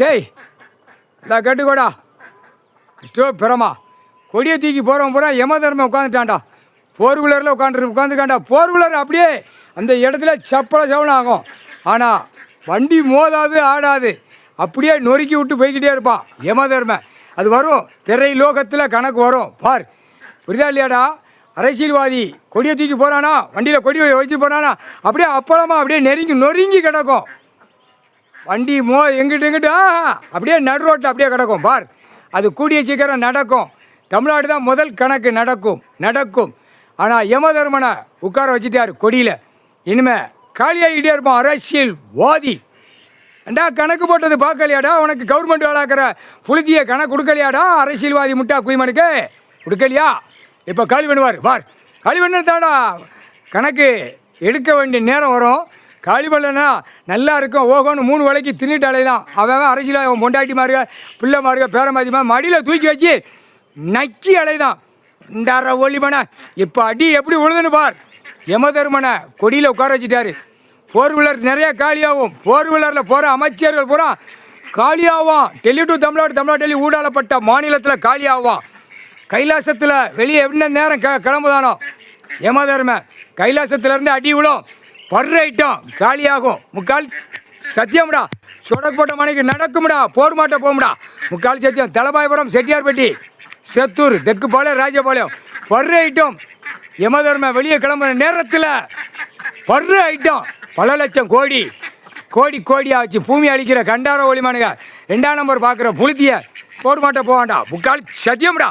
டேய் நான் கேட்டுக்கோடா ஸ்டோ பிரமா கொடியை தூக்கி போகிறவன் பூரா யமதர்ம உட்காந்துட்டான்டா ஃபோர் வீலரில் உட்காந்துருக்காண்டா ஃபோர் வீலர் அப்படியே அந்த இடத்துல சப்பளம் ஆகும். ஆனால் வண்டி மோதாது ஆடாது, அப்படியே நொறுக்கி விட்டு போய்கிட்டே இருப்பான் யமதர்ம. அது வரும் திரை லோகத்தில் கணக்கு வரும் பார். புரிதா இல்லையாடா? அரசியல்வாதி கொடியை தூக்கி போகிறானா, வண்டியில் கொடி வச்சு போகிறானா, அப்படியே அப்பளமாக அப்படியே நொறுங்கி கிடக்கும். வண்டி எங்கிட்ட அப்படியே நடு ரோட்டில் அப்படியே கிடக்கும் பார். அது கூடிய சீக்கிரம் நடக்கும். தமிழ்நாடு தான் முதல் கணக்கு நடக்கும். ஆனால் யமதர்மனை உட்கார வச்சுட்டார் கொடியில். இனிமேல் காலியாகிட்டே இருப்பான் அரசியல்வாதி. ஏண்டா கணக்கு போட்டது பார்க்கலையாடா? உனக்கு கவர்மெண்ட் வேலாக்கிற புழுதியை கணக்கு கொடுக்கலையாடா? அரசியல்வாதி முட்டா குய்மனுக்கு கொடுக்கலையா? இப்போ காலி பண்ணுவார் பார். காலி பண்ண தாடா கணக்கு எடுக்க வேண்டிய நேரம் வரும். காலி பண்ணலன்னா நல்லா இருக்கும். ஓகோன்னு 3 வேளைக்கு தின்னுட்டு அலைதான் அவன். அரசியல் அவன் பொண்டாட்டி மாறுக, பிள்ளை மாறுக, பேரமாதிமா மடியில் தூக்கி வச்சு நக்கி அலைதான். இந்தார ஒளிமனை இப்போ அடி எப்படி விழுதுன்னு பார். யமதர்மனை கொடியில் உட்கார வச்சுட்டாரு. ஃபோர் வீலர் நிறையா காலியாகும். ஃபோர் வீலரில் போகிற அமைச்சர்கள் பூரா காலியாகும். டெல்லி டு தமிழ்நாடு டெல்லி ஊடாலப்பட்ட மாநிலத்தில் காலியாகும். கைலாசத்தில் வெளியே என்ன நேரம் கிளம்புதானோ யமதர்ம கைலாசத்துலேருந்து அடி விழும். பர்ற ஐட்டம் காலியாகும். முக்கால் சத்தியம்டா சொடக்கு போட்ட மணிக்கு நடக்கும்டா. போர் மாட்ட போகும்டா. முக்கால் சத்தியம். தலபாயபுரம், செட்டியார்பட்டி, செத்தூர், தெக்குப்பாளையம், ராஜபாளையம் பர்ற ஐட்டம். யமதர்ம வெளியே கிளம்புற நேரத்தில் பர்ற ஐட்டம் பல லட்சம் கோடியாக வச்சு பூமி அடிக்கிற கண்டார ஒளிமானுங்க 2ஆம் நம்பர் பார்க்குற புளுத்திய போர் மாட்ட போவான்டா. முக்கால் சத்தியம்டா.